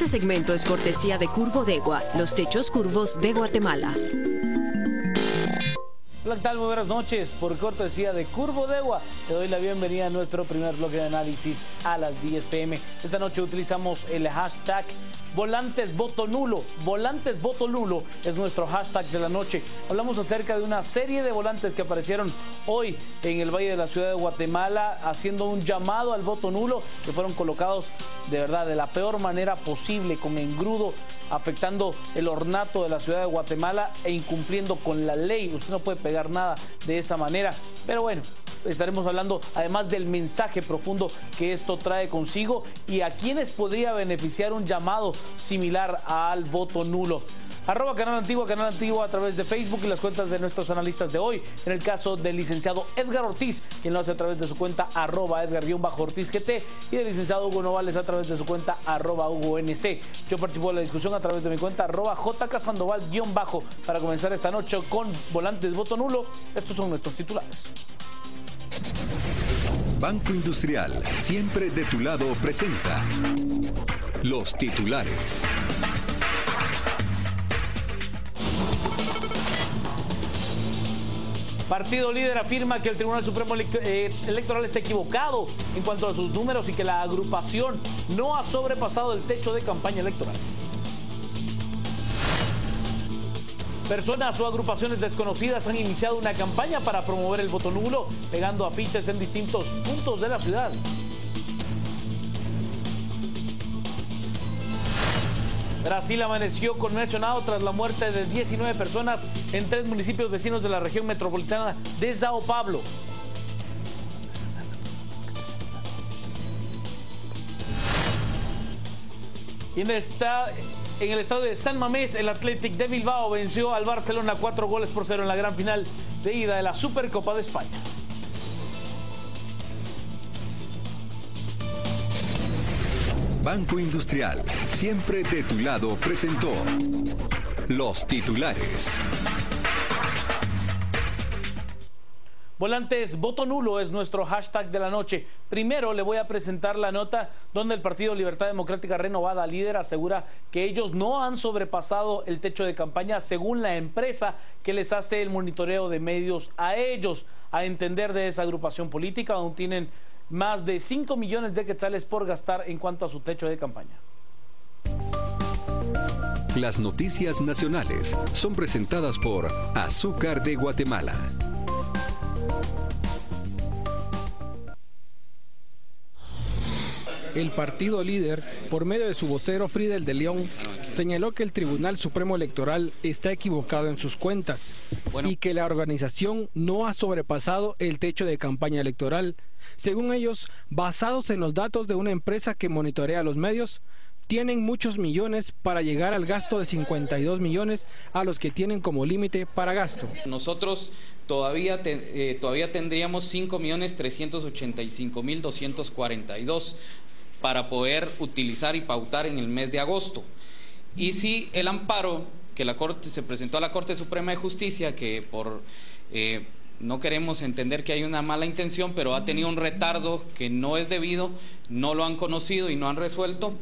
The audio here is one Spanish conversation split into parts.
Este segmento es cortesía de Curvodegua, los techos curvos de Guatemala. Hola, ¿qué tal? Muy buenas noches. Por cortesía de Curvodegua, te doy la bienvenida a nuestro primer bloque de análisis a las 10 p.m. Esta noche utilizamos el hashtag Volantes Voto Nulo. Volantes Voto Nulo es nuestro hashtag de la noche. Hablamos acerca de una serie de volantes que aparecieron hoy en el Valle de la Ciudad de Guatemala, haciendo un llamado al voto nulo, que fueron colocados de verdad de la peor manera posible, con engrudo, afectando el ornato de la Ciudad de Guatemala e incumpliendo con la ley. Usted no puede pegar nada de esa manera, pero bueno, estaremos hablando además del mensaje profundo que esto trae consigo y a quienes podría beneficiar un llamado similar al voto nulo. Canal Antigua a través de Facebook y las cuentas de nuestros analistas de hoy. En el caso del licenciado Edgar Ortiz, quien lo hace a través de su cuenta @Edgar_OrtizGT, y del licenciado Hugo Novales a través de su cuenta @HugoNC. Yo participo de la discusión a través de mi cuenta @JKSandoval_ para comenzar esta noche con Volantes Voto Nulo. Estos son nuestros titulares. Banco Industrial, siempre de tu lado, presenta los titulares. Partido Líder afirma que el Tribunal Supremo Electoral está equivocado en cuanto a sus números y que la agrupación no ha sobrepasado el techo de campaña electoral. Personas o agrupaciones desconocidas han iniciado una campaña para promover el voto nulo, pegando afiches en distintos puntos de la ciudad. Brasil amaneció conmocionado tras la muerte de 19 personas en 3 municipios vecinos de la región metropolitana de Sao Paulo. Y en el estado de San Mamés, el Athletic de Bilbao venció al Barcelona 4-0 en la gran final de ida de la Supercopa de España. Banco Industrial, siempre de tu lado, presentó los titulares. Volantes Voto Nulo es nuestro hashtag de la noche. Primero le voy a presentar la nota donde el Partido Libertad Democrática Renovada, Líder, asegura que ellos no han sobrepasado el techo de campaña según la empresa que les hace el monitoreo de medios a ellos. A entender de esa agrupación política, aún tienen más de 5 millones de quetzales por gastar en cuanto a su techo de campaña. Las noticias nacionales son presentadas por Azúcar de Guatemala. El Partido Líder, por medio de su vocero Fridel de León, señaló que el Tribunal Supremo Electoral está equivocado en sus cuentas y que la organización no ha sobrepasado el techo de campaña electoral. Según ellos, basados en los datos de una empresa que monitorea los medios, tienen muchos millones para llegar al gasto de 52 millones a los que tienen como límite para gasto. Nosotros todavía tendríamos 5.385.242 para poder utilizar y pautar en el mes de agosto. Y si el amparo que la Corte se presentó a la Corte Suprema de Justicia, que por no queremos entender que hay una mala intención, pero ha tenido un retardo que no es debido, no lo han conocido y no han resuelto.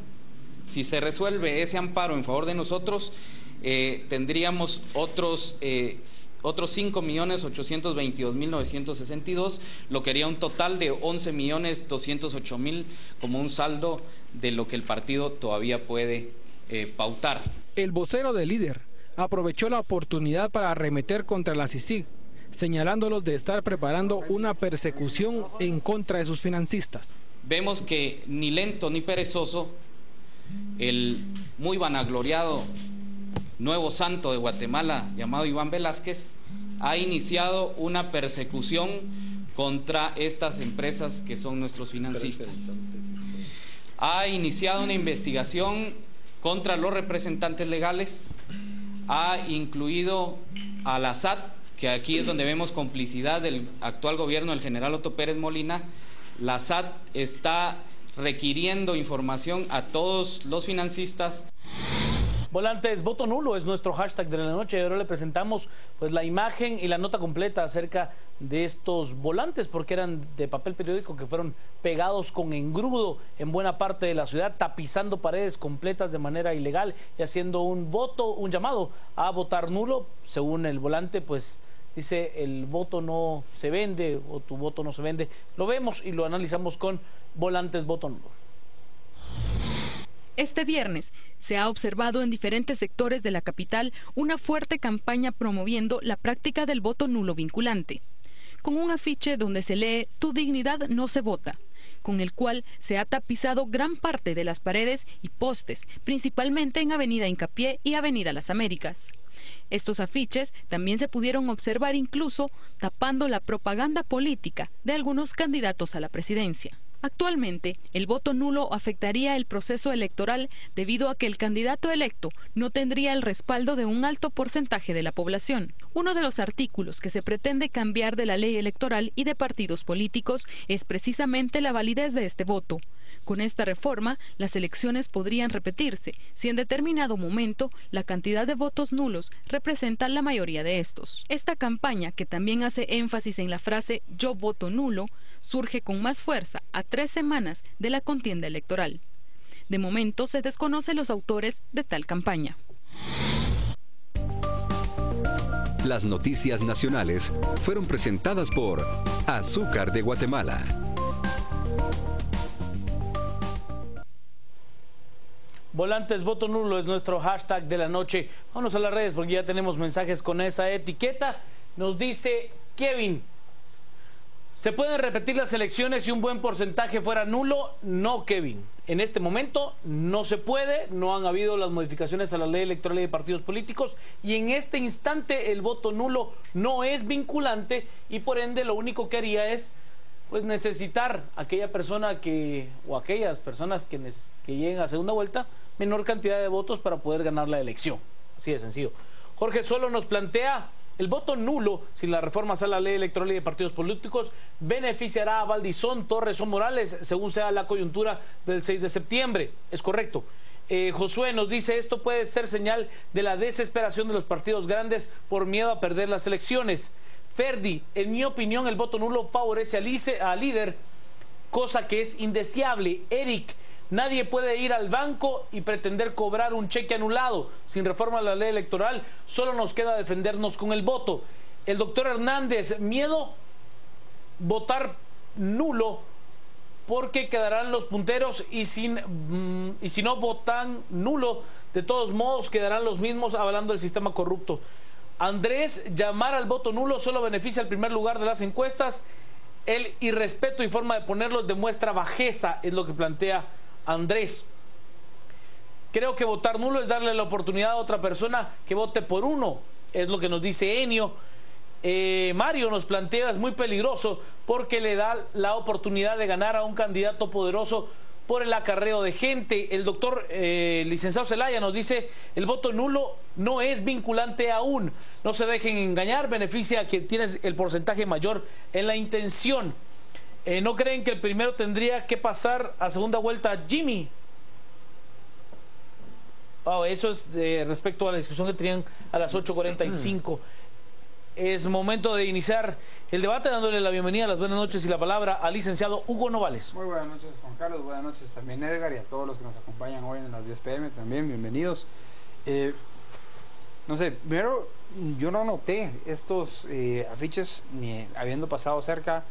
Si se resuelve ese amparo en favor de nosotros, tendríamos otros 5.822.962, lo que haría un total de 11.208.000 como un saldo de lo que el partido todavía puede pautar. El vocero del Líder aprovechó la oportunidad para arremeter contra la CICIG, señalándolos de estar preparando una persecución en contra de sus financistas. Vemos que ni lento ni perezoso, el muy vanagloriado nuevo santo de Guatemala llamado Iván Velázquez ha iniciado una persecución contra estas empresas que son nuestros financistas. Ha iniciado una investigación contra los representantes legales, ha incluido a la SAT, que aquí es donde vemos complicidad del actual gobierno del general Otto Pérez Molina. La SAT está requiriendo información a todos los financistas. Volantes, voto nulo es nuestro hashtag de la noche y ahora le presentamos pues la imagen y la nota completa acerca de estos volantes porque eran de papel periódico que fueron pegados con engrudo en buena parte de la ciudad, tapizando paredes completas de manera ilegal y haciendo un llamado a votar nulo. Según el volante, pues dice el voto no se vende o tu voto no se vende. Lo vemos y lo analizamos con Volantes, voto nulo. Este viernes se ha observado en diferentes sectores de la capital una fuerte campaña promoviendo la práctica del voto nulo vinculante, con un afiche donde se lee "Tu dignidad no se vota", con el cual se ha tapizado gran parte de las paredes y postes, principalmente en Avenida Hincapié y Avenida Las Américas. Estos afiches también se pudieron observar incluso tapando la propaganda política de algunos candidatos a la presidencia. Actualmente, el voto nulo afectaría el proceso electoral debido a que el candidato electo no tendría el respaldo de un alto porcentaje de la población. Uno de los artículos que se pretende cambiar de la ley electoral y de partidos políticos es precisamente la validez de este voto. Con esta reforma, las elecciones podrían repetirse si en determinado momento la cantidad de votos nulos representa la mayoría de estos. Esta campaña, que también hace énfasis en la frase "yo voto nulo", surge con más fuerza a 3 semanas de la contienda electoral. De momento se desconocen los autores de tal campaña. Las noticias nacionales fueron presentadas por Azúcar de Guatemala. Volantes, voto nulo es nuestro hashtag de la noche. Vámonos a las redes porque ya tenemos mensajes con esa etiqueta. Nos dice Kevin: ¿se pueden repetir las elecciones si un buen porcentaje fuera nulo? No, Kevin. En este momento no se puede, no han habido las modificaciones a la ley electoral y de partidos políticos y en este instante el voto nulo no es vinculante y por ende lo único que haría es pues necesitar aquella persona que, o aquellas personas que lleguen a segunda vuelta, menor cantidad de votos para poder ganar la elección. Así de sencillo. Jorge Solo nos plantea: el voto nulo, sin las reformas a la ley electoral y de partidos políticos, beneficiará a Valdizón, Torres o Morales, según sea la coyuntura del 6 de septiembre. Es correcto. Josué nos dice: esto puede ser señal de la desesperación de los partidos grandes por miedo a perder las elecciones. Ferdi: en mi opinión, el voto nulo favorece al líder, cosa que es indeseable. Eric: nadie puede ir al banco y pretender cobrar un cheque anulado. Sin reforma a la ley electoral, solo nos queda defendernos con el voto. El doctor Hernández: miedo votar nulo porque quedarán los punteros y si no votan nulo, de todos modos quedarán los mismos avalando el sistema corrupto. Andrés: llamar al voto nulo solo beneficia al primer lugar de las encuestas. El irrespeto y forma de ponerlos demuestra bajeza, es lo que plantea Andrés. Creo que votar nulo es darle la oportunidad a otra persona que vote por uno, es lo que nos dice Enio. Mario nos plantea: es muy peligroso porque le da la oportunidad de ganar a un candidato poderoso por el acarreo de gente. El doctor licenciado Zelaya nos dice: el voto nulo no es vinculante aún, no se dejen engañar, beneficia a quien tiene el porcentaje mayor en la intención. ¿No creen que el primero tendría que pasar a segunda vuelta Jimmy? Eso es respecto a la discusión que tenían a las 8:45. Es momento de iniciar el debate, dándole la bienvenida, las buenas noches y la palabra al licenciado Hugo Novales. Muy buenas noches, Juan Carlos, buenas noches también Edgar y a todos los que nos acompañan hoy en las 10 p.m. también, bienvenidos. No sé, primero yo no noté estos afiches ni habiendo pasado cerca,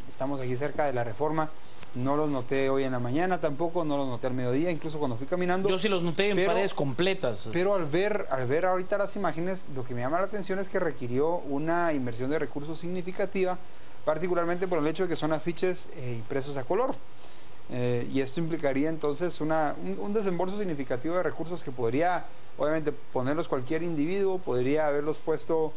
estamos aquí cerca de la reforma, no los noté hoy en la mañana tampoco, no los noté al mediodía, incluso cuando fui caminando. Yo sí los noté en paredes completas. Pero al ver ahorita las imágenes, lo que me llama la atención es que requirió una inversión de recursos significativa, particularmente por el hecho de que son afiches impresos a color. Y esto implicaría entonces un desembolso significativo de recursos que podría, obviamente, ponerlos cualquier individuo, podría haberlos puesto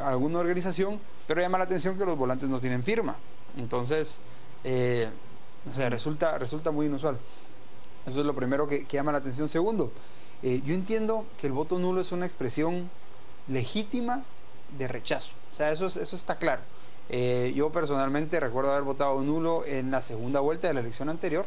alguna organización, pero llama la atención que los volantes no tienen firma. Entonces, o sea, resulta muy inusual. Eso es lo primero que llama la atención. Segundo, yo entiendo que el voto nulo es una expresión legítima de rechazo. O sea, eso está claro. Yo personalmente recuerdo haber votado nulo en la segunda vuelta de la elección anterior,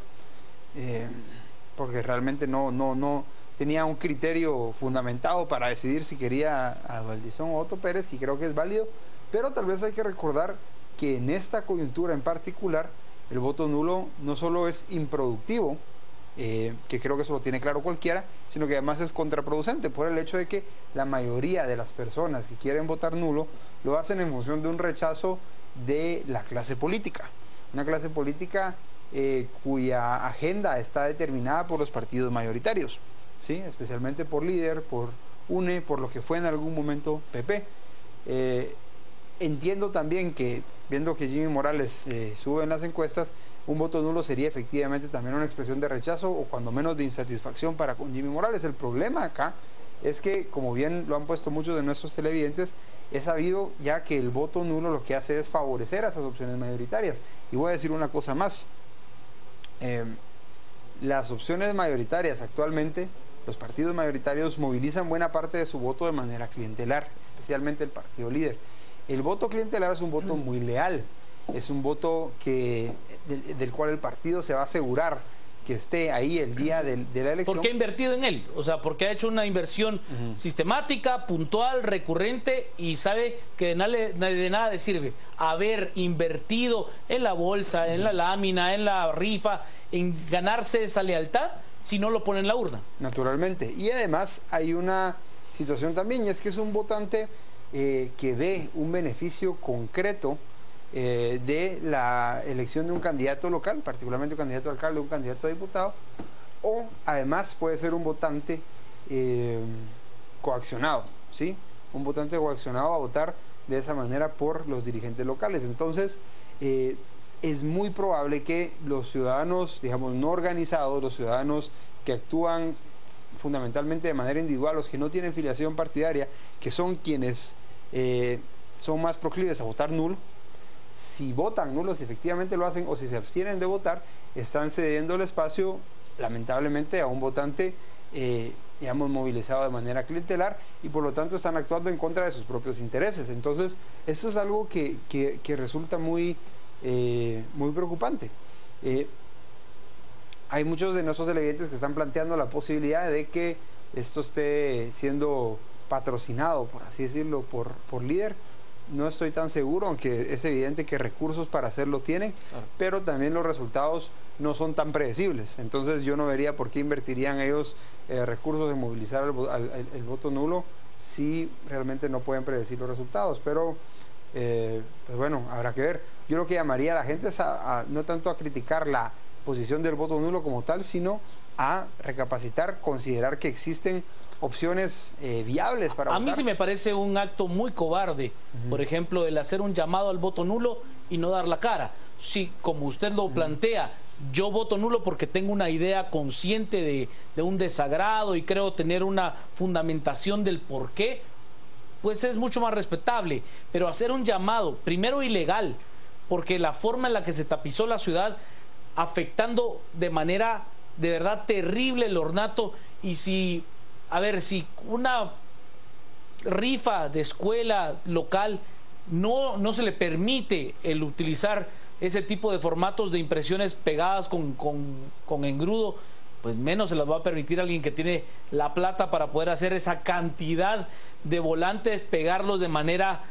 porque realmente no tenía un criterio fundamentado para decidir si quería a Valdizón o Otto Pérez, y creo que es válido, pero tal vez hay que recordar que en esta coyuntura en particular el voto nulo no solo es improductivo, que creo que eso lo tiene claro cualquiera, sino que además es contraproducente por el hecho de que la mayoría de las personas que quieren votar nulo lo hacen en función de un rechazo de la clase política, una clase política cuya agenda está determinada por los partidos mayoritarios, ¿sí? Especialmente por Líder, por UNE, por lo que fue en algún momento PP. Entiendo también que, viendo que Jimmy Morales sube en las encuestas, un voto nulo sería efectivamente también una expresión de rechazo o cuando menos de insatisfacción para con Jimmy Morales. El problema acá es que, como bien lo han puesto muchos de nuestros televidentes, es sabido ya que el voto nulo lo que hace es favorecer a esas opciones mayoritarias. Y voy a decir una cosa más. Las opciones mayoritarias actualmente, los partidos mayoritarios movilizan buena parte de su voto de manera clientelar, especialmente el partido Líder. El voto clientelar es un voto muy leal, es un voto del cual el partido se va a asegurar que esté ahí el día de la elección. ¿Por qué ha invertido en él? O sea, porque ha hecho una inversión sistemática, puntual, recurrente, y sabe que de nada le sirve haber invertido en la bolsa, en la lámina, en la rifa, en ganarse esa lealtad si no lo pone en la urna. Naturalmente. Y además hay una situación también, y es que es un votante que ve un beneficio concreto de la elección de un candidato local, particularmente un candidato a alcalde, un candidato a diputado, o además puede ser un votante coaccionado, ¿sí? Un votante coaccionado a votar de esa manera por los dirigentes locales. Entonces, es muy probable que los ciudadanos, digamos, no organizados, los ciudadanos que actúan fundamentalmente de manera individual, los que no tienen filiación partidaria, que son quienes son más proclives a votar nulo, si votan nulo, si efectivamente lo hacen, o si se abstienen de votar, están cediendo el espacio, lamentablemente, a un votante, digamos, movilizado de manera clientelar, y por lo tanto están actuando en contra de sus propios intereses. Entonces, eso es algo que resulta muy preocupante. Hay muchos de nuestros televidentes que están planteando la posibilidad de que esto esté siendo patrocinado, por así decirlo, por Líder. No estoy tan seguro, aunque es evidente que recursos para hacerlo tienen, pero también los resultados no son tan predecibles. Entonces yo no vería por qué invertirían ellos recursos en movilizar el voto nulo si realmente no pueden predecir los resultados. Pero pues bueno, habrá que ver. Yo lo que llamaría a la gente es no tanto a criticar la posición del voto nulo como tal, sino a recapacitar, considerar que existen opciones viables para votar. A mí sí me parece un acto muy cobarde, por ejemplo, el hacer un llamado al voto nulo y no dar la cara. Sí, como usted lo plantea, yo voto nulo porque tengo una idea consciente de un desagrado y creo tener una fundamentación del por qué, pues es mucho más respetable. Pero hacer un llamado, primero ilegal, porque la forma en la que se tapizó la ciudad, afectando de manera de verdad terrible el ornato, y si una rifa de escuela local no se le permite el utilizar ese tipo de formatos de impresiones pegadas con engrudo, pues menos se las va a permitir a alguien que tiene la plata para poder hacer esa cantidad de volantes, pegarlos de manera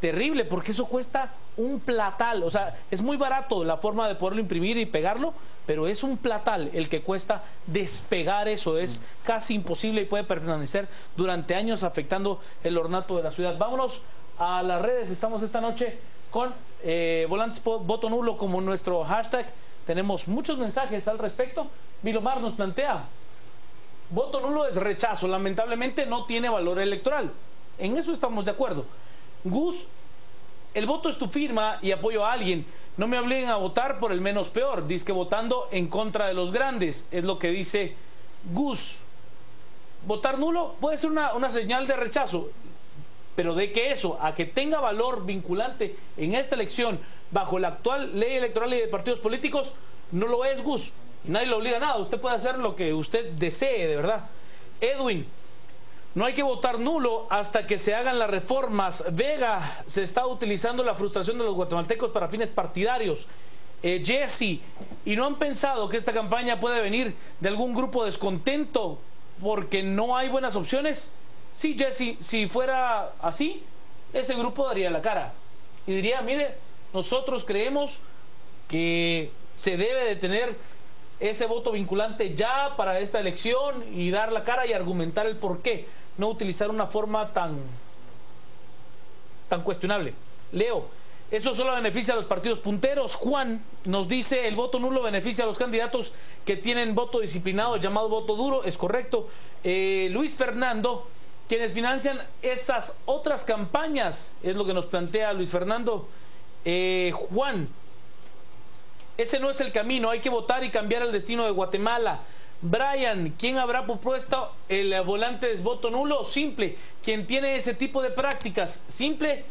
terrible, porque eso cuesta un platal. O sea, es muy barato la forma de poderlo imprimir y pegarlo, pero es un platal el que cuesta despegar eso. Es casi imposible y puede permanecer durante años afectando el ornato de la ciudad. Vámonos a las redes. Estamos esta noche con Volantes Voto Nulo como nuestro hashtag. Tenemos muchos mensajes al respecto. Vilomar nos plantea: voto nulo es rechazo, lamentablemente no tiene valor electoral. En eso estamos de acuerdo. Gus: el voto es tu firma y apoyo a alguien. No me obliguen a votar por el menos peor. Dice que votando en contra de los grandes. Es lo que dice Gus. Votar nulo puede ser una señal de rechazo, pero de que eso, a que tenga valor vinculante en esta elección bajo la actual ley electoral y de partidos políticos, no lo es, Gus. Nadie lo obliga a nada. Usted puede hacer lo que usted desee, de verdad. Edwin: no hay que votar nulo hasta que se hagan las reformas. Vega: se está utilizando la frustración de los guatemaltecos para fines partidarios. Jesse, ¿y no han pensado que esta campaña puede venir de algún grupo descontento porque no hay buenas opciones? Sí, Jesse, si fuera así, ese grupo daría la cara y diría, mire, nosotros creemos que se debe de tener ese voto vinculante ya para esta elección y dar la cara y argumentar el por qué, no utilizar una forma tan cuestionable. Leo, eso solo beneficia a los partidos punteros. Juan nos dice, el voto nulo beneficia a los candidatos que tienen voto disciplinado, el llamado voto duro, es correcto. Luis Fernando, quienes financian esas otras campañas, es lo que nos plantea Luis Fernando. Juan, ese no es el camino, hay que votar y cambiar el destino de Guatemala. Brian, ¿quién habrá propuesto el volante de voto nulo? Simple, quien tiene ese tipo de prácticas, simple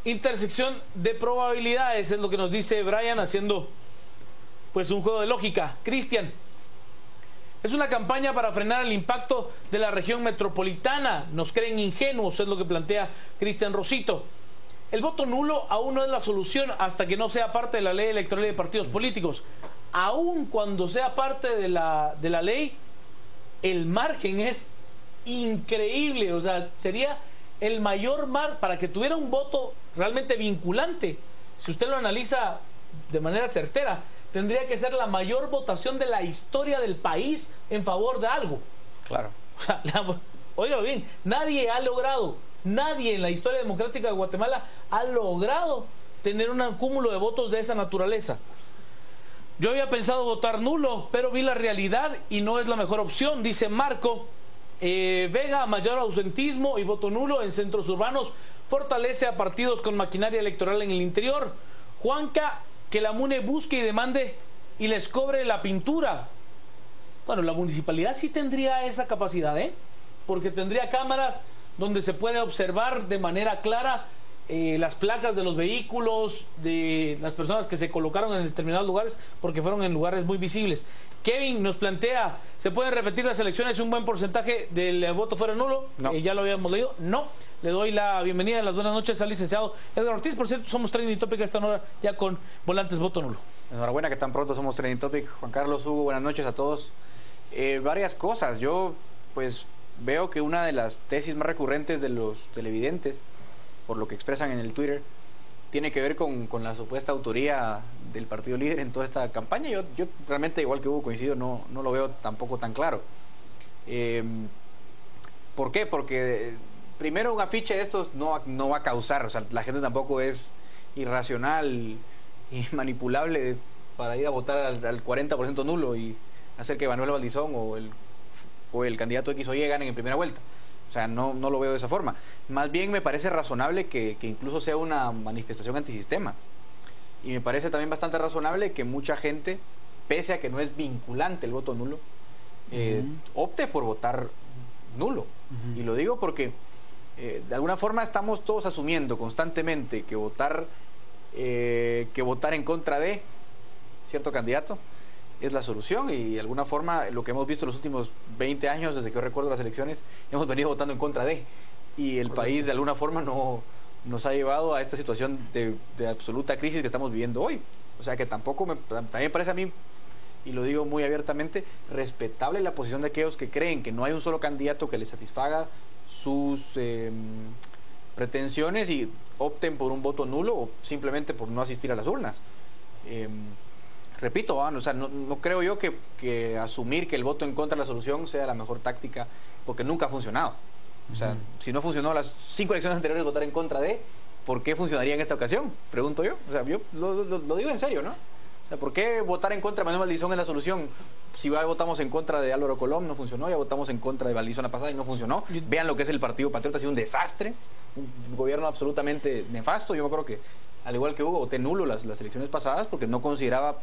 intersección de probabilidades, es lo que nos dice Brian, haciendo pues un juego de lógica. Cristian, es una campaña para frenar el impacto de la región metropolitana, nos creen ingenuos, es lo que plantea Cristian Rosito. El voto nulo aún no es la solución hasta que no sea parte de la ley electoral de partidos políticos. Aún cuando sea parte de la ley, el margen es increíble, o sea, sería el mayor para que tuviera un voto realmente vinculante. Si usted lo analiza de manera certera, tendría que ser la mayor votación de la historia del país en favor de algo. Claro. Óigalo bien, nadie en la historia democrática de Guatemala ha logrado tener un cúmulo de votos de esa naturaleza. Yo había pensado votar nulo, pero vi la realidad y no es la mejor opción, dice Marco. Vega, mayor ausentismo y voto nulo en centros urbanos fortalece a partidos con maquinaria electoral en el interior. Juanca, que la MUNE busque y demande y les cobre la pintura. Bueno, la municipalidad sí tendría esa capacidad, porque tendría cámaras donde se puede observar de manera clara las placas de los vehículos, de las personas que se colocaron en determinados lugares, porque fueron en lugares muy visibles. Kevin nos plantea, ¿se pueden repetir las elecciones y un buen porcentaje del voto fuera nulo? No. Ya lo habíamos leído. No. Le doy la bienvenida y las buenas noches al licenciado Edgar Ortiz. Por cierto, somos Trending Topic a esta hora ya con volantes voto nulo. Enhorabuena que tan pronto somos Trending Topic. Juan Carlos, Hugo, buenas noches a todos. Varias cosas. Yo pues veo que una de las tesis más recurrentes de los televidentes, por lo que expresan en el Twitter, tiene que ver con la supuesta autoría del partido líder en toda esta campaña. Yo realmente, igual que Hugo, coincido, no lo veo tampoco tan claro. ¿Por qué? Porque primero un afiche de estos no va a causar, o sea, la gente tampoco es irracional y manipulable para ir a votar al 40% nulo y hacer que Manuel Valdizón o el candidato X o Y ganen en primera vuelta. O sea, no lo veo de esa forma. Más bien me parece razonable que incluso sea una manifestación antisistema. Y me parece también bastante razonable que mucha gente, pese a que no es vinculante el voto nulo, opte por votar nulo. Y lo digo porque de alguna forma estamos todos asumiendo constantemente que votar en contra de cierto candidato es la solución, y de alguna forma lo que hemos visto en los últimos 20 años, desde que yo recuerdo las elecciones, hemos venido votando en contra de, y el país de alguna forma no nos ha llevado a esta situación de absoluta crisis que estamos viviendo hoy. O sea que también parece a mí, y lo digo muy abiertamente, respetable la posición de aquellos que creen que no hay un solo candidato que les satisfaga sus pretensiones y opten por un voto nulo o simplemente por no asistir a las urnas. Repito, o sea, no creo yo que asumir que el voto en contra de la solución sea la mejor táctica, porque nunca ha funcionado. O sea, si no funcionó las 5 elecciones anteriores votar en contra de, ¿por qué funcionaría en esta ocasión? Pregunto yo. O sea, yo lo digo en serio, ¿no? O sea, ¿por qué votar en contra de Manuel Valdizón es la solución? Si ya votamos en contra de Álvaro Colom, no funcionó. Ya votamos en contra de Valdizón la pasada y no funcionó. Vean lo que es el Partido Patriota, ha sido un desastre, un gobierno absolutamente nefasto. Yo me acuerdo que, al igual que Hugo, voté nulo las elecciones pasadas porque no consideraba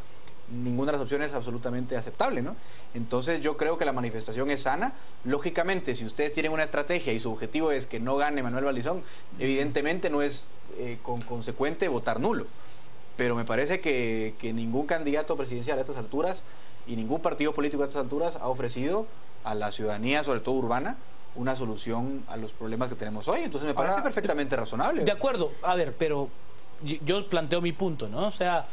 ninguna de las opciones absolutamente aceptable, ¿no? Entonces yo creo que la manifestación es sana. Lógicamente, si ustedes tienen una estrategia y su objetivo es que no gane Manuel Valdizón, evidentemente no es consecuente votar nulo. Pero me parece que ningún candidato presidencial a estas alturas y ningún partido político a estas alturas ha ofrecido a la ciudadanía, sobre todo urbana, una solución a los problemas que tenemos hoy. Entonces me parece perfectamente razonable. De acuerdo, a ver, pero yo planteo mi punto, ¿no? O sea,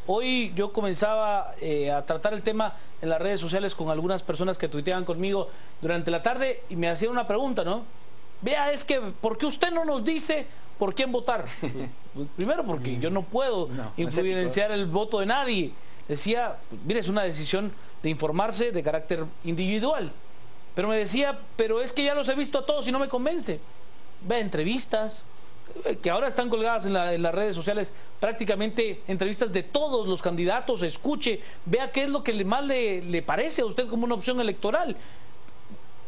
Hoy yo comenzaba a tratar el tema en las redes sociales con algunas personas que tuiteaban conmigo durante la tarde y me hacían una pregunta, ¿no? Vea, es que, ¿por qué usted no nos dice por quién votar? Primero porque yo no puedo influenciar el voto de nadie. Decía, mire, es una decisión de informarse de carácter individual. Pero me decía, pero es que ya los he visto a todos y no me convence. Vea, entrevistas que ahora están colgadas en las redes sociales, prácticamente entrevistas de todos los candidatos, escuche, vea qué es lo que más le parece a usted como una opción electoral.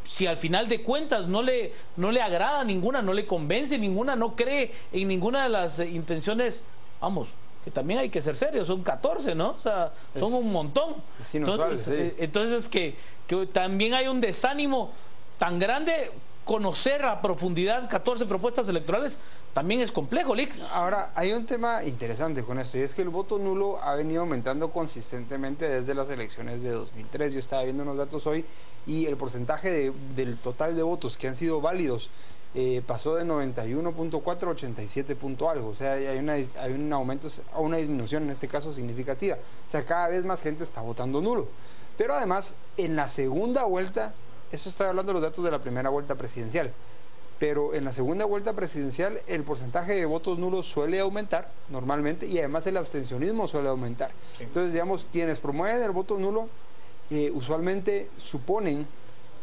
Si al final de cuentas no le agrada ninguna, no le convence ninguna, no cree en ninguna de las intenciones, vamos, que también hay que ser serios, son 14, ¿no? O sea, son un montón. Entonces que también hay un desánimo tan grande. Conocer a profundidad 14 propuestas electorales también es complejo, Lick. Ahora, hay un tema interesante con esto, y es que el voto nulo ha venido aumentando consistentemente desde las elecciones de 2003. Yo estaba viendo unos datos hoy y el porcentaje del total de votos que han sido válidos pasó de 91.4 a 87 algo. O sea, hay un aumento, o una disminución en este caso significativa. O sea, cada vez más gente está votando nulo. Pero además, en la segunda vuelta, eso está hablando de los datos de la primera vuelta presidencial, pero en la segunda vuelta presidencial el porcentaje de votos nulos suele aumentar normalmente, y además el abstencionismo suele aumentar. Sí. Entonces, digamos, quienes promueven el voto nulo usualmente suponen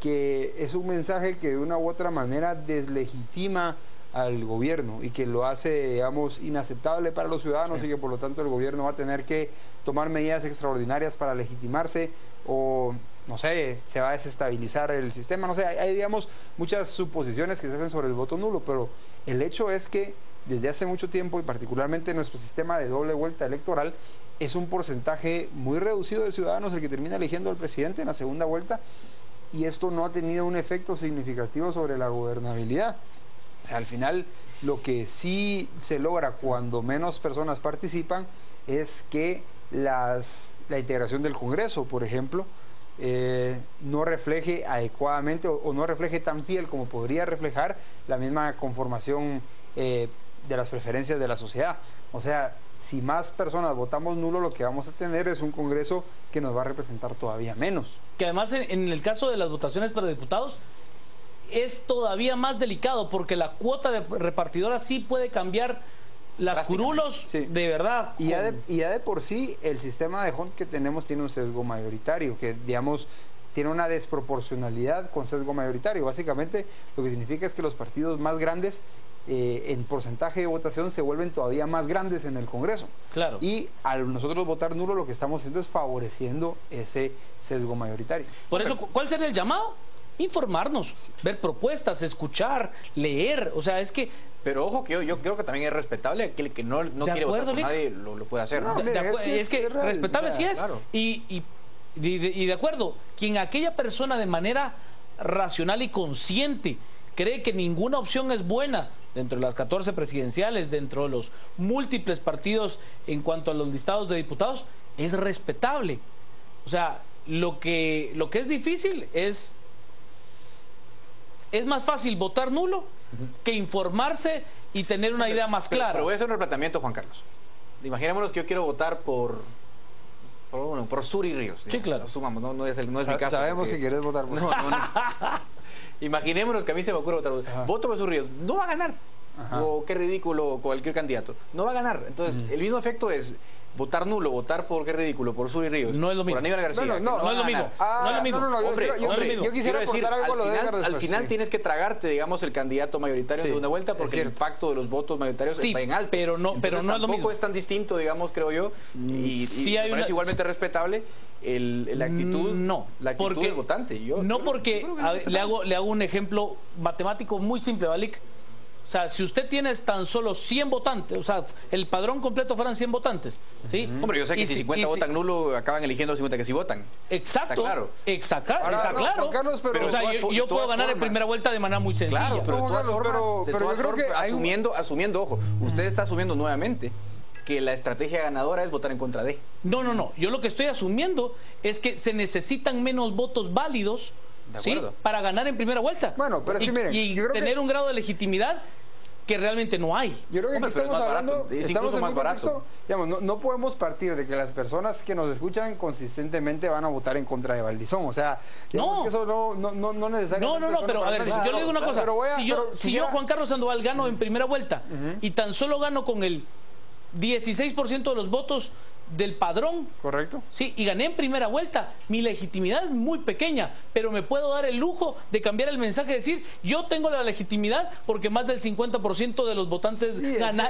que es un mensaje que de una u otra manera deslegitima al gobierno y que lo hace, digamos, inaceptable para los ciudadanos, sí, y que por lo tanto el gobierno va a tener que tomar medidas extraordinarias para legitimarse, o no sé, se va a desestabilizar el sistema, no sé, hay digamos muchas suposiciones que se hacen sobre el voto nulo, pero el hecho es que desde hace mucho tiempo, y particularmente en nuestro sistema de doble vuelta electoral, es un porcentaje muy reducido de ciudadanos el que termina eligiendo al presidente en la segunda vuelta, y esto no ha tenido un efecto significativo sobre la gobernabilidad. O sea, al final lo que sí se logra cuando menos personas participan es que la integración del Congreso, por ejemplo, no refleje adecuadamente o no refleje tan fiel como podría reflejar la misma conformación de las preferencias de la sociedad. O sea, si más personas votamos nulo, lo que vamos a tener es un Congreso que nos va a representar todavía menos. Que además en el caso de las votaciones para diputados es todavía más delicado, porque la cuota de repartidora sí puede cambiar las curulos, sí, de verdad. Y ya de por sí el sistema de Hunt que tenemos tiene un sesgo mayoritario, que digamos tiene una desproporcionalidad con sesgo mayoritario. Básicamente lo que significa es que los partidos más grandes en porcentaje de votación se vuelven todavía más grandes en el Congreso. Claro. Y al nosotros votar nulo, lo que estamos haciendo es favoreciendo ese sesgo mayoritario. Por eso, ¿cuál sería el llamado? Informarnos, ver propuestas, escuchar, leer, o sea, es que... Pero ojo, que yo creo que también es respetable aquel que no quiere votar por nadie, lo puede hacer. No, mira, es que respetable sí es, claro. y de acuerdo, quien aquella persona de manera racional y consciente cree que ninguna opción es buena dentro de las 14 presidenciales, dentro de los múltiples partidos en cuanto a los listados de diputados, es respetable. O sea, lo que es difícil es más fácil votar nulo que informarse y tener una idea más clara. Pero voy a hacer un replanteamiento, Juan Carlos. Imaginémonos que yo quiero votar por Suri Ríos. Sí, claro. Sumamos, no es mi caso. Sabemos que quieres votar por... No. Imaginémonos que a mí se me ocurre votar. Voto por Suri Ríos. No va a ganar. O qué ridículo cualquier candidato. No va a ganar. Entonces, el mismo efecto es votar nulo, votar por qué ridículo, por Suri Ríos. No es lo mismo. Por Aníbal García. No es lo mismo. No es lo mismo. Hombre, yo quisiera aportar algo a lo de Edgar después. Al final tienes que tragarte, digamos, el candidato mayoritario en segunda vuelta, porque el impacto de los votos mayoritarios está en alto. Pero no es lo mismo. Tampoco es tan distinto, digamos, creo yo, y me parece igualmente respetable la actitud, la actitud del votante. Porque le hago un ejemplo matemático muy simple, Balik. O sea, si usted tiene tan solo 100 votantes, o sea, el padrón completo fueran 100 votantes, ¿sí? Hombre, yo sé que si 50 votan nulo, acaban eligiendo los 50 que sí votan. Exacto. Está claro. Está claro. Carlos, pero o sea, yo puedo ganar en primera vuelta de manera muy sencilla. Claro, pero yo creo que asumiendo, ojo, usted está asumiendo nuevamente que la estrategia ganadora es votar en contra de. No. Yo lo que estoy asumiendo es que se necesitan menos votos válidos, ¿sí?, para ganar en primera vuelta. Bueno, pero sí, miren, y tener un grado de legitimidad que realmente no hay. Yo creo que aquí estamos hablando, es estamos incluso en más un barato. contexto, digamos, no podemos partir de que las personas que nos escuchan consistentemente van a votar en contra de Valdizón. O sea, No. que eso no necesariamente. No, pero a ver, yo le digo una cosa. Si yo, Juan Carlos Sandoval, gano en primera vuelta y tan solo gano con el 16% de los votos del padrón. Correcto. Sí, y gané en primera vuelta. Mi legitimidad es muy pequeña, pero me puedo dar el lujo de cambiar el mensaje y decir, yo tengo la legitimidad porque más del 50% de los votantes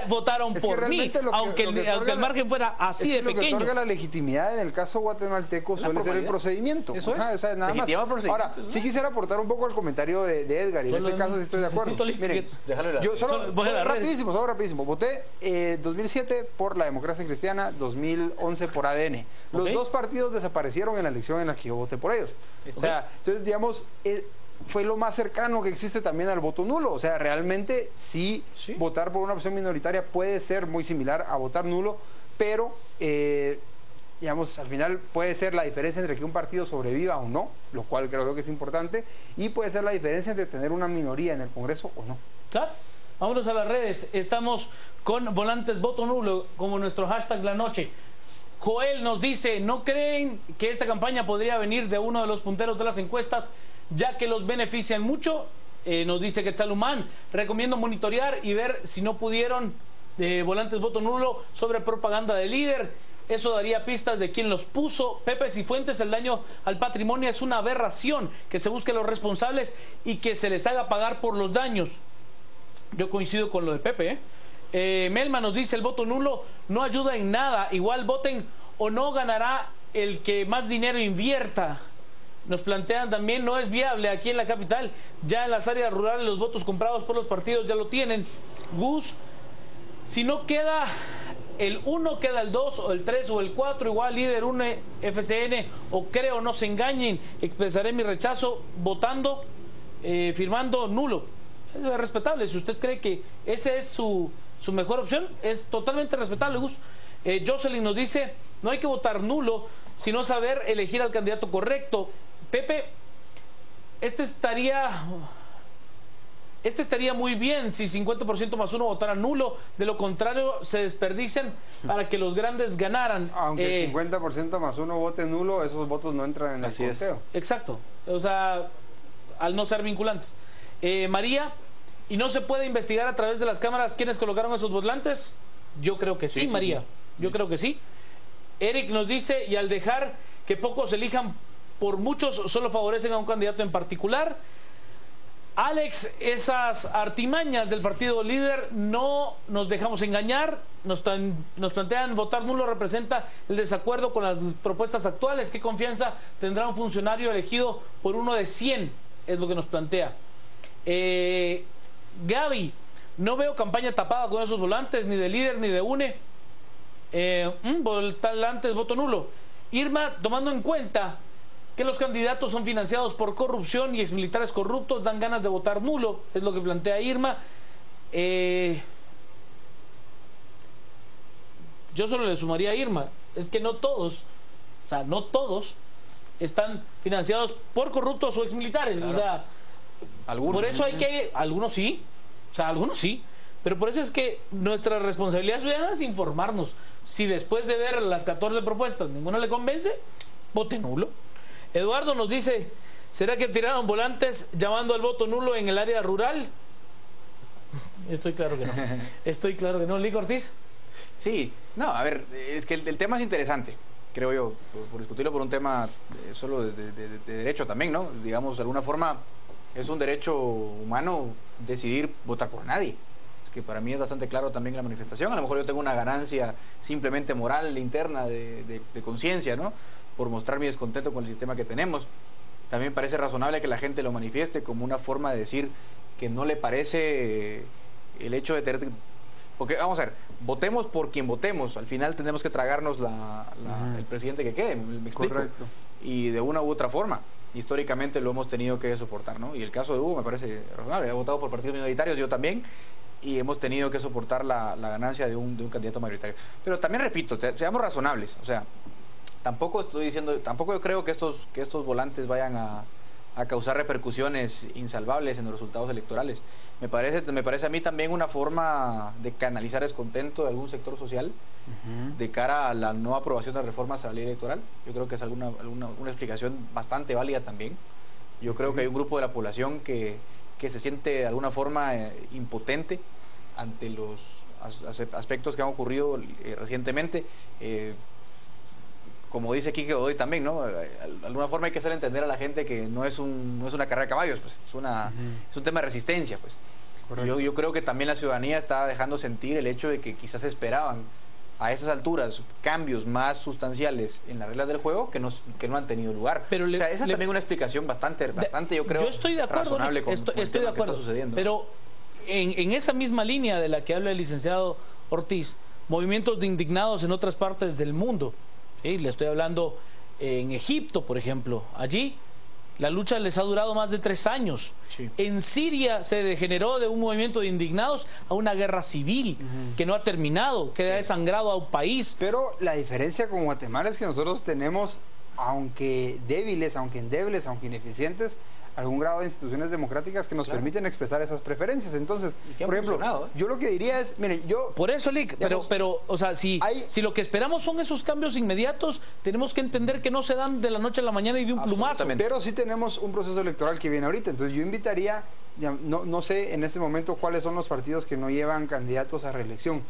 votaron por mí, aunque el margen fuera así de pequeño. Lo que otorga la legitimidad en el caso guatemalteco suele ser el procedimiento. Eso es. O sea, nada más. Ahora, sí quisiera aportar un poco al comentario de Edgar, y en este caso sí estoy de acuerdo. Miren, yo solo rapidísimo, voté 2007 por la Democracia Cristiana, 2011 por ADN. Los dos partidos desaparecieron en la elección en la que yo voté por ellos. O sea, entonces, digamos, fue lo más cercano que existe también al voto nulo. O sea, realmente sí, votar por una opción minoritaria puede ser muy similar a votar nulo, pero digamos, al final puede ser la diferencia entre que un partido sobreviva o no, lo cual creo que es importante, y puede ser la diferencia entre tener una minoría en el Congreso o no. Claro. Vámonos a las redes. Estamos con Volantes Voto Nulo como nuestro hashtag la noche. Joel nos dice, ¿no creen que esta campaña podría venir de uno de los punteros de las encuestas, ya que los benefician mucho? Nos dice Quetzalumán, recomiendo monitorear y ver si no pudieron Volantes Voto Nulo sobre propaganda de líder. Eso daría pistas de quién los puso. Pepe Cifuentes, el daño al patrimonio es una aberración, que se busque a los responsables y que se les haga pagar por los daños. Yo coincido con lo de Pepe, Melma nos dice, el voto nulo no ayuda en nada, igual voten o no, ganará el que más dinero invierta. Nos plantean también, no es viable aquí en la capital, ya en las áreas rurales los votos comprados por los partidos ya lo tienen. Gus, si no queda el 1, queda el 2 o el 3 o el 4, igual líder 1 FCN, o creo, no se engañen, expresaré mi rechazo votando, firmando nulo. Es respetable, si usted cree que esa es su mejor opción, es totalmente respetable, Gus. Jocelyn nos dice, no hay que votar nulo, sino saber elegir al candidato correcto. Pepe, este estaría muy bien si 50% más uno votara nulo, de lo contrario se desperdician para que los grandes ganaran. Aunque el 50% más uno vote nulo, esos votos no entran en el conteo. Exacto, o sea, al no ser vinculantes. María, ¿y no se puede investigar a través de las cámaras quiénes colocaron esos volantes? Yo creo que sí, María. Yo creo que sí. Eric nos dice, y al dejar que pocos elijan por muchos, solo favorecen a un candidato en particular. Alex, esas artimañas del partido líder no nos dejamos engañar. Nos plantean votar nulo representa el desacuerdo con las propuestas actuales. ¿Qué confianza tendrá un funcionario elegido por uno de 100? Es lo que nos plantea. Gaby, no veo campaña tapada con esos volantes, ni de líder ni de UNE. Volantes, voto nulo. Irma, tomando en cuenta que los candidatos son financiados por corrupción y exmilitares corruptos, dan ganas de votar nulo, es lo que plantea Irma. Yo solo le sumaría a Irma, es que no todos, o sea, no todos están financiados por corruptos o exmilitares, claro. O sea, algunos. Por eso hay que, algunos sí, o sea, algunos sí, pero por eso es que nuestra responsabilidad ciudadana es informarnos. Si después de ver las 14 propuestas ninguno le convence, vote nulo. Eduardo nos dice, ¿será que tiraron volantes llamando al voto nulo en el área rural? Estoy claro que no. Estoy claro que no. ¿Lico Ortiz? Sí, no, a ver, es que el tema es interesante, creo yo, por discutirlo por un tema solo de derecho también, ¿no? Digamos, de alguna forma es un derecho humano decidir votar por nadie. Es que para mí es bastante claro también la manifestación. A lo mejor yo tengo una ganancia simplemente moral, interna, de conciencia, ¿no? Por mostrar mi descontento con el sistema que tenemos. También me parece razonable que la gente lo manifieste como una forma de decir que no le parece el hecho de tener... Porque, vamos a ver, votemos por quien votemos, al final tenemos que tragarnos el presidente que quede, me explico. Correcto. Y de una u otra forma, históricamente lo hemos tenido que soportar, ¿no? Y el caso de Hugo me parece razonable, he votado por partidos minoritarios, yo también, y hemos tenido que soportar la ganancia de un candidato mayoritario. Pero también repito, seamos razonables, o sea, tampoco estoy diciendo, tampoco yo creo que estos volantes vayan a a causar repercusiones insalvables en los resultados electorales. Me parece a mí también una forma de canalizar descontento de algún sector social de cara a la no aprobación de reformas a la ley electoral. Yo creo que es una explicación bastante válida también. Yo creo que hay un grupo de la población que se siente de alguna forma impotente ante los aspectos que han ocurrido recientemente. Como dice Quique Godoy también, ¿no? De alguna forma hay que hacer entender a la gente que no es una carrera de caballos, pues, es un tema de resistencia, pues. Yo creo que también la ciudadanía está dejando sentir el hecho de que quizás esperaban a esas alturas cambios más sustanciales en las reglas del juego que no han tenido lugar. Pero esa es también una explicación bastante yo creo, yo estoy de acuerdo, razonable con estoy el tema de acuerdo, que está sucediendo. Pero en esa misma línea de la que habla el licenciado Ortiz, movimientos de indignados en otras partes del mundo, ¿sí? Le estoy hablando en Egipto, por ejemplo. Allí la lucha les ha durado más de 3 años. Sí. En Siria se degeneró de un movimiento de indignados a una guerra civil que no ha terminado, que ha desangrado a un país. Pero la diferencia con Guatemala es que nosotros tenemos, aunque débiles, aunque endebles, aunque ineficientes, algún grado de instituciones democráticas que nos permiten expresar esas preferencias. Entonces, por ejemplo, yo lo que diría es, miren, por eso, Lick, pero, o sea, si lo que esperamos son esos cambios inmediatos, tenemos que entender que no se dan de la noche a la mañana y de un plumazo. Pero sí tenemos un proceso electoral que viene ahorita. Entonces yo invitaría, no sé en este momento cuáles son los partidos que no llevan candidatos a reelección,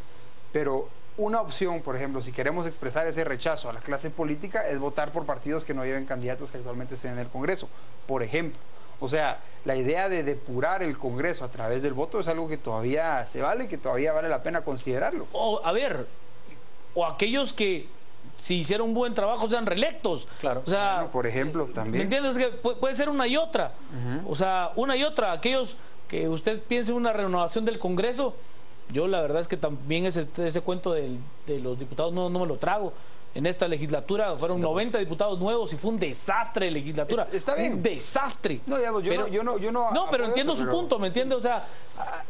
pero una opción, por ejemplo, si queremos expresar ese rechazo a la clase política, es votar por partidos que no lleven candidatos que actualmente estén en el Congreso, por ejemplo. O sea, la idea de depurar el Congreso a través del voto es algo que todavía se vale, que todavía vale la pena considerarlo. O aquellos que, si hicieron un buen trabajo, sean reelectos. Claro. O sea, bueno, por ejemplo, también. ¿Me entiendes? Que puede ser una y otra. O sea, una y otra. Aquellos que usted piense en una renovación del Congreso, yo la verdad es que también ese cuento de los diputados no me lo trago. En esta legislatura fueron 90 diputados nuevos y fue un desastre de legislatura. Está bien. Un desastre. No, digamos, yo no. No, pero entiendo su punto, ¿me entiende? O sea,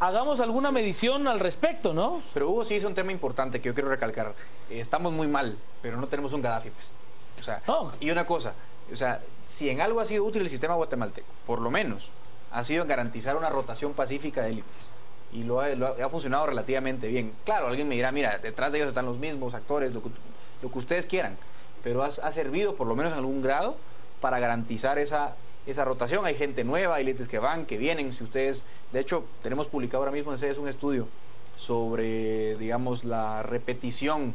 hagamos alguna medición al respecto, ¿no? Pero Hugo sí hizo un tema importante que yo quiero recalcar. Estamos muy mal, pero no tenemos un Gaddafi, pues. O sea, y una cosa, o sea, si en algo ha sido útil el sistema guatemalteco, por lo menos, ha sido en garantizar una rotación pacífica de élites. Y ha funcionado relativamente bien. Claro, alguien me dirá, mira, detrás de ellos están los mismos actores, lo que ustedes quieran, pero ha servido por lo menos en algún grado para garantizar esa rotación. Hay gente nueva, hay élites que van, que vienen. Si ustedes, de hecho, tenemos publicado ahora mismo en CEDES un estudio sobre, digamos, la repetición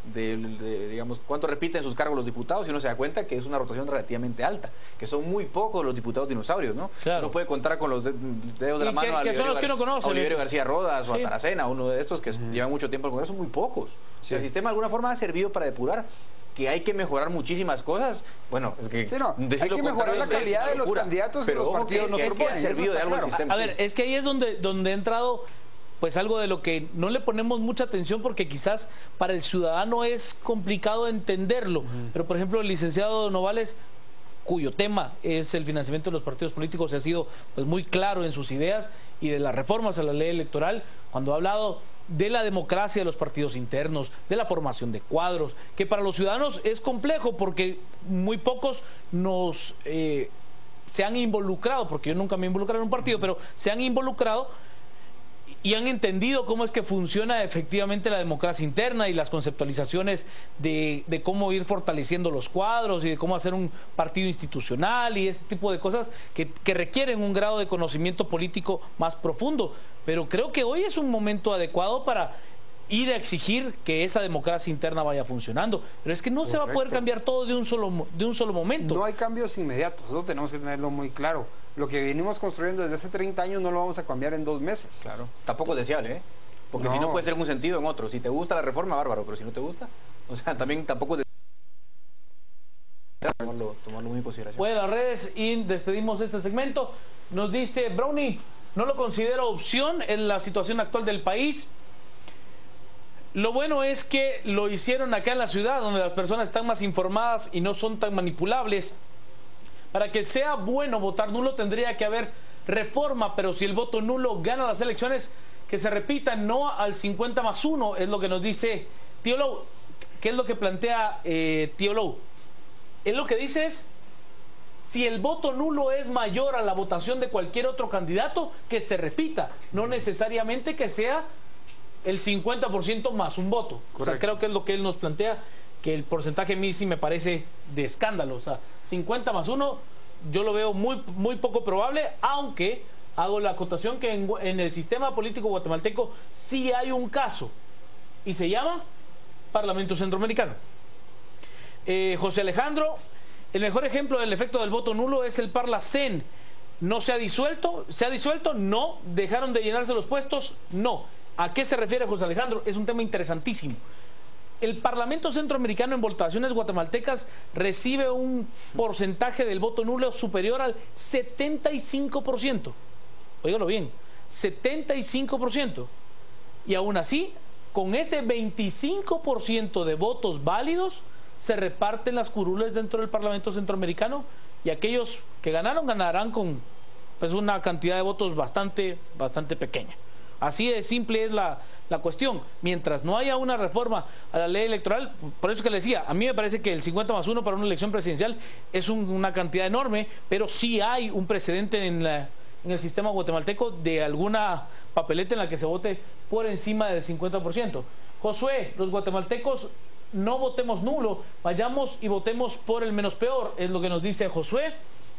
digamos, cuánto repiten sus cargos los diputados, y uno se da cuenta que es una rotación relativamente alta, que son muy pocos los diputados dinosaurios, ¿no? Claro. Uno puede contar con los dedos de la mano que son los que uno conoce, a Oliverio García Rodas o a Taracena, uno de estos que llevan mucho tiempo en el Congreso, son muy pocos. O sea, el sistema de alguna forma ha servido para depurar. Que hay que mejorar muchísimas cosas, bueno, es que hay que mejorar la calidad de los candidatos que los partidos nos proponen. Ha servido de algo el sistema. A ver, es que ahí es donde ha entrado pues algo de lo que no le ponemos mucha atención, porque quizás para el ciudadano es complicado entenderlo. Pero por ejemplo el licenciado Novales, cuyo tema es el financiamiento de los partidos políticos, ha sido pues muy claro en sus ideas y de las reformas a la ley electoral, cuando ha hablado de la democracia de los partidos internos, de la formación de cuadros, que para los ciudadanos es complejo porque muy pocos se han involucrado, porque yo nunca me he involucrado en un partido, pero se han involucrado y han entendido cómo es que funciona efectivamente la democracia interna y las conceptualizaciones de cómo ir fortaleciendo los cuadros y de cómo hacer un partido institucional y este tipo de cosas que requieren un grado de conocimiento político más profundo. Pero creo que hoy es un momento adecuado para ir a exigir que esa democracia interna vaya funcionando. Pero es que no se va a poder cambiar todo de un solo momento. No hay cambios inmediatos, eso tenemos que tenerlo muy claro. Lo que venimos construyendo desde hace 30 años no lo vamos a cambiar en 2 meses. Claro, tampoco es deseable, ¿eh? Porque si no puede ser en un sentido o en otro. Si te gusta la reforma, bárbaro, pero si no te gusta, o sea, también tampoco es deseable tomarlo muy en consideración. Fue a las redes y despedimos este segmento. Nos dice Brownie, no lo considero opción en la situación actual del país. Lo bueno es que lo hicieron acá en la ciudad, donde las personas están más informadas y no son tan manipulables. Para que sea bueno votar nulo tendría que haber reforma, pero si el voto nulo gana las elecciones, que se repita no al 50+1, es lo que nos dice Tío Low. ¿Qué es lo que plantea Tío Low? Él lo que dice es, Si el voto nulo es mayor a la votación de cualquier otro candidato, que se repita, no necesariamente que sea el 50% más un voto. O sea, creo que es lo que él nos plantea, que el porcentaje a mí sí me parece de escándalo. O sea, 50 más 1, yo lo veo muy poco probable, aunque hago la acotación que en el sistema político guatemalteco sí hay un caso, y se llama Parlamento Centroamericano. José Alejandro, el mejor ejemplo del efecto del voto nulo es el Parlacén. ¿No se ha disuelto? ¿Se ha disuelto? No. ¿Dejaron de llenarse los puestos? No. ¿A qué se refiere José Alejandro? Es un tema interesantísimo. El Parlamento Centroamericano en votaciones guatemaltecas recibe un porcentaje del voto nulo superior al 75%. Óigalo bien, 75%. Y aún así, con ese 25% de votos válidos, se reparten las curules dentro del Parlamento Centroamericano, y aquellos que ganaron, ganarán con pues una cantidad de votos bastante pequeña. Así de simple es la cuestión. Mientras no haya una reforma a la ley electoral, por eso que le decía, a mí me parece que el 50 más 1 para una elección presidencial es una cantidad enorme, pero sí hay un precedente en el sistema guatemalteco de alguna papeleta en la que se vote por encima del 50%. Josué, los guatemaltecos no votemos nulo, vayamos y votemos por el menos peor, es lo que nos dice Josué.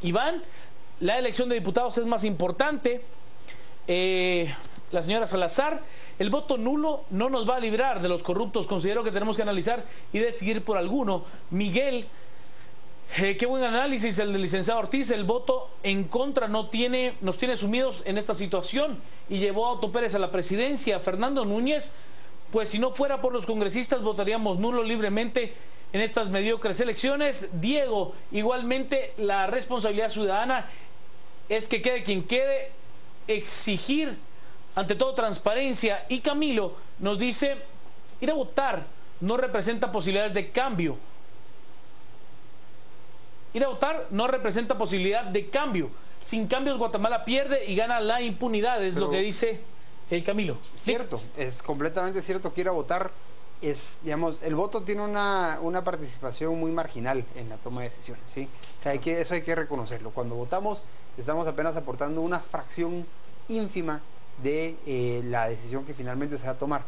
Iván, la elección de diputados es más importante. La señora Salazar, el voto nulo no nos va a librar de los corruptos, considero que tenemos que analizar y decidir por alguno. Miguel, qué buen análisis el del licenciado Ortiz, el voto en contra nos tiene sumidos en esta situación y llevó a Otto Pérez a la presidencia. Fernando Núñez, pues si no fuera por los congresistas votaríamos nulo libremente en estas mediocres elecciones. Diego, igualmente la responsabilidad ciudadana es que quede quien quede, exigir ante todo transparencia. Y Camilo nos dice, ir a votar no representa posibilidades de cambio. Ir a votar no representa posibilidad de cambio. Sin cambios Guatemala pierde y gana la impunidad, es lo que dice el Camilo. Cierto, es completamente cierto que ir a votar es, digamos, el voto tiene una participación muy marginal en la toma de decisiones, ¿sí? O sea, eso hay que reconocerlo. Cuando votamos estamos apenas aportando una fracción ínfima de la decisión que finalmente se va a tomar,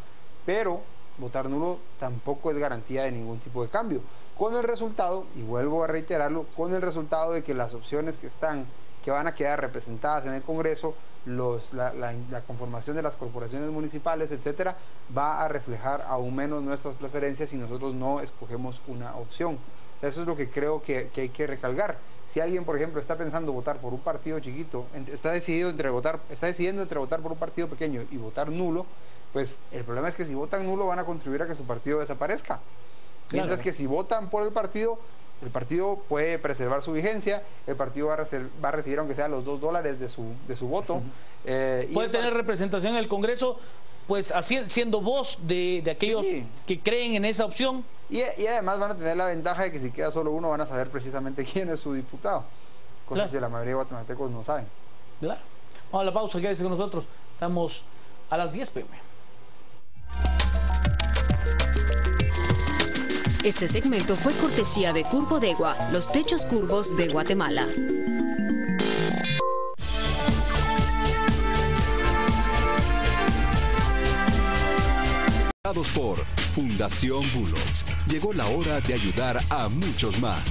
pero votar nulo tampoco es garantía de ningún tipo de cambio, con el resultado, y vuelvo a reiterarlo, con el resultado de que las opciones que van a quedar representadas en el Congreso, la conformación de las corporaciones municipales, etcétera, va a reflejar aún menos nuestras preferencias si nosotros no escogemos una opción. O sea, eso es lo que creo que hay que recalcar. Si alguien, por ejemplo, está pensando votar por un partido chiquito, está decidiendo entre votar por un partido pequeño y votar nulo, pues el problema es que si votan nulo van a contribuir a que su partido desaparezca. Mientras que si votan por el partido puede preservar su vigencia, el partido va a recibir aunque sea los $2 de su voto. Puede tener representación en el Congreso, pues así siendo voz de aquellos que creen en esa opción. Y además van a tener la ventaja de que si queda solo uno van a saber precisamente quién es su diputado, cosa que la mayoría de guatemaltecos no saben. Claro. Vamos a la pausa, quédese con nosotros, estamos a las 10 p.m. Este segmento fue cortesía de Curbodegua, los techos curvos de Guatemala. Por Fundación Bullocks. Llegó la hora de ayudar a muchos más.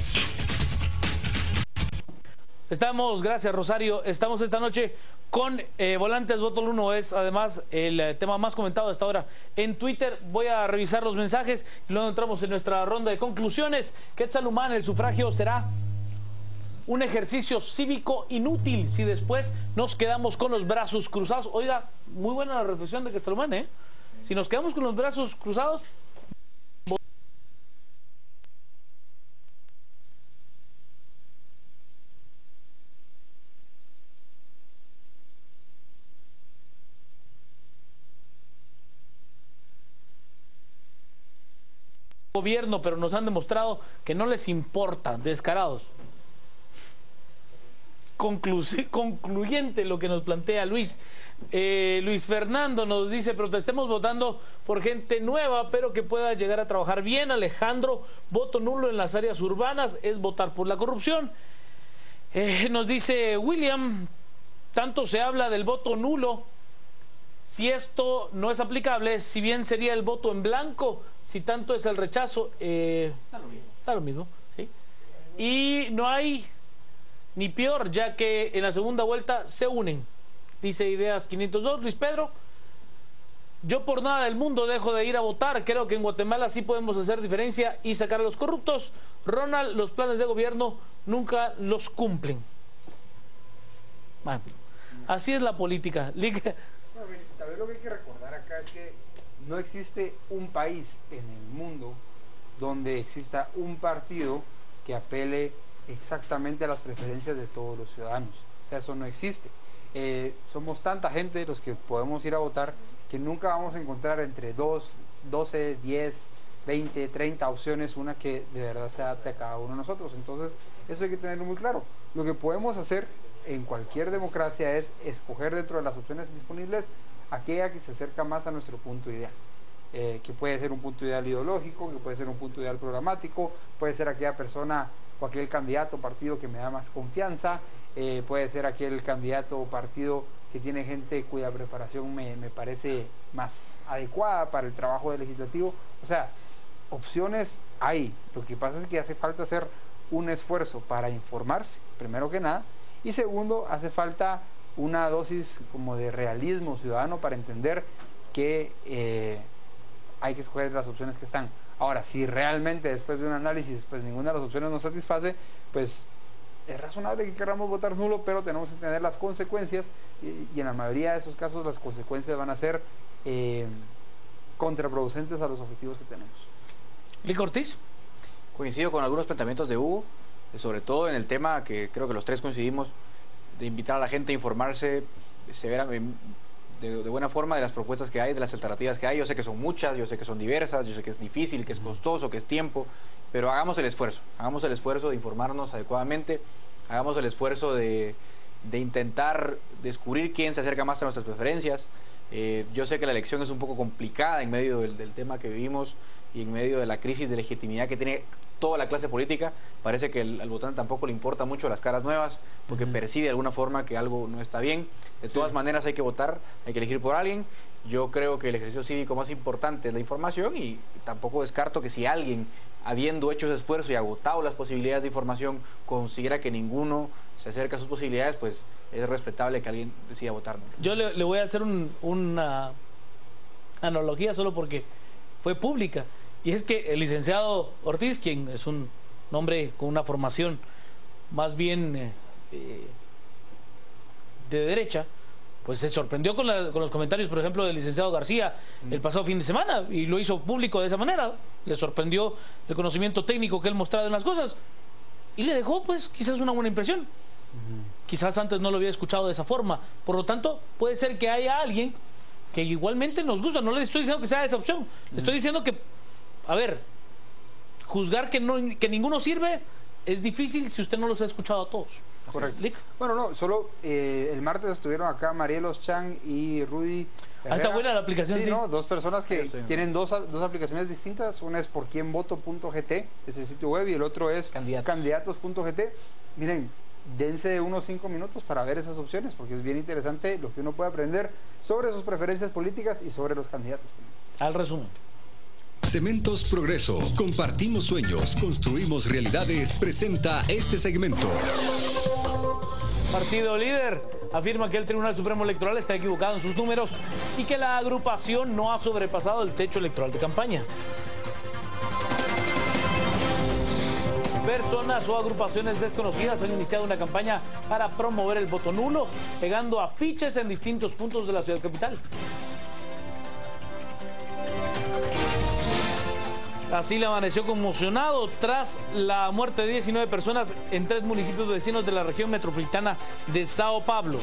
Gracias Rosario, estamos esta noche con Volantes Voto Nulo, es además el tema más comentado a esta hora en Twitter. Voy a revisar los mensajes y luego entramos en nuestra ronda de conclusiones. Quetzalhumán, el sufragio será un ejercicio cívico inútil si después nos quedamos con los brazos cruzados. Oiga, muy buena la reflexión de Quetzalhumán, ¿eh? Si nos quedamos con los brazos cruzados, gobierno, pero nos han demostrado que no les importa, descarados. Concluyente lo que nos plantea Luis. Luis Fernando nos dice, protestemos votando por gente nueva, pero que pueda llegar a trabajar bien. Alejandro, voto nulo en las áreas urbanas es votar por la corrupción. Nos dice William, tanto se habla del voto nulo, si esto no es aplicable, si bien sería el voto en blanco, si tanto es el rechazo, está lo mismo, ¿sí? Y no hay ni peor, ya que en la segunda vuelta se unen, dice Ideas 502. Luis Pedro, yo por nada del mundo dejo de ir a votar, creo que en Guatemala sí podemos hacer diferencia y sacar a los corruptos. Ronald, los planes de gobierno nunca los cumplen. Bueno, así es la política. Tal vez lo que hay que recordar acá es que no existe un país en el mundo donde exista un partido que apele exactamente a las preferencias de todos los ciudadanos. O sea, eso no existe. Somos tanta gente los que podemos ir a votar que nunca vamos a encontrar entre 12, 10, 20, 30 opciones una que de verdad se adapte a cada uno de nosotros. Entonces, eso hay que tenerlo muy claro. Lo que podemos hacer en cualquier democracia es escoger dentro de las opciones disponibles aquella que se acerca más a nuestro punto ideal, que puede ser un punto ideal ideológico, que puede ser un punto ideal programático, puede ser aquella persona o aquel candidato o partido que me da más confianza, puede ser aquel candidato o partido que tiene gente cuya preparación me parece más adecuada para el trabajo del legislativo. O sea, opciones hay, lo que pasa es que hace falta hacer un esfuerzo para informarse, primero que nada, y segundo, hace falta una dosis como de realismo ciudadano para entender que hay que escoger las opciones que están. Ahora, si realmente después de un análisis pues ninguna de las opciones nos satisface, pues es razonable que queramos votar nulo, pero tenemos que tener las consecuencias y en la mayoría de esos casos las consecuencias van a ser contraproducentes a los objetivos que tenemos. Lic Ortiz. Coincido con algunos planteamientos de Hugo, sobre todo en el tema que creo que los tres coincidimos, de invitar a la gente a informarse de buena forma de las propuestas que hay, de las alternativas que hay. Yo sé que son muchas, yo sé que son diversas, yo sé que es difícil, que es costoso, que es tiempo, pero hagamos el esfuerzo de informarnos adecuadamente, hagamos el esfuerzo de intentar descubrir quién se acerca más a nuestras preferencias. Yo sé que la elección es un poco complicada en medio del tema que vivimos y en medio de la crisis de legitimidad que tiene toda la clase política. Parece que al votante tampoco le importa mucho las caras nuevas, porque percibe de alguna forma que algo no está bien. De todas maneras hay que votar, hay que elegir por alguien. Yo creo que el ejercicio cívico más importante es la información, y tampoco descarto que si alguien, habiendo hecho ese esfuerzo y agotado las posibilidades de información, considera que ninguno se acerca a sus posibilidades, pues es respetable que alguien decida votar. Yo le voy a hacer una analogía solo porque fue pública. Y es que el licenciado Ortiz, quien es un hombre con una formación más bien de derecha, pues se sorprendió con los comentarios, por ejemplo, del licenciado García el pasado fin de semana, y lo hizo público de esa manera. Le sorprendió el conocimiento técnico que él mostraba en las cosas, y le dejó, pues, quizás una buena impresión. Quizás antes no lo había escuchado de esa forma. Por lo tanto, puede ser que haya alguien que igualmente nos gusta. No le estoy diciendo que sea esa opción, le estoy diciendo que, a ver, juzgar que ninguno sirve es difícil si usted no los ha escuchado a todos. Correcto. Bueno, no, solo el martes estuvieron acá Marielos Chan y Rudy Herrera. Está buena la aplicación, sí. ¿No? Dos personas que tienen dos aplicaciones distintas. Una es porquienvoto.gt, ese sitio web, y el otro es candidatos.gt. Miren, dense unos 5 minutos para ver esas opciones, porque es bien interesante lo que uno puede aprender sobre sus preferencias políticas y sobre los candidatos también. Al resumen. Cementos Progreso. Compartimos sueños, construimos realidades. Presenta este segmento. Partido Líder afirma que el Tribunal Supremo Electoral está equivocado en sus números y que la agrupación no ha sobrepasado el techo electoral de campaña. Personas o agrupaciones desconocidas han iniciado una campaña para promover el voto nulo, pegando afiches en distintos puntos de la ciudad capital. Brasil amaneció conmocionado tras la muerte de 19 personas en 3 municipios vecinos de la región metropolitana de Sao Paulo.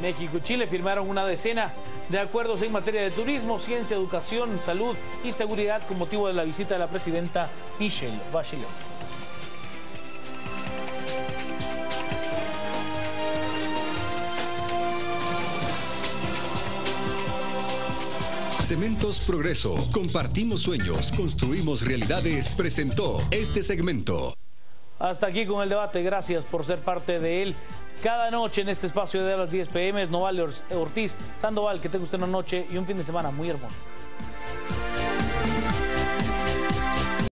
México y Chile firmaron una decena de acuerdos en materia de turismo, ciencia, educación, salud y seguridad con motivo de la visita de la presidenta Michelle Bachelet. Cementos Progreso. Compartimos sueños, construimos realidades. Presentó este segmento. Hasta aquí con el debate. Gracias por ser parte de él. Cada noche en este espacio de las 10 p.m. Noval Ortiz, Sandoval, que tenga usted una noche y un fin de semana muy hermoso.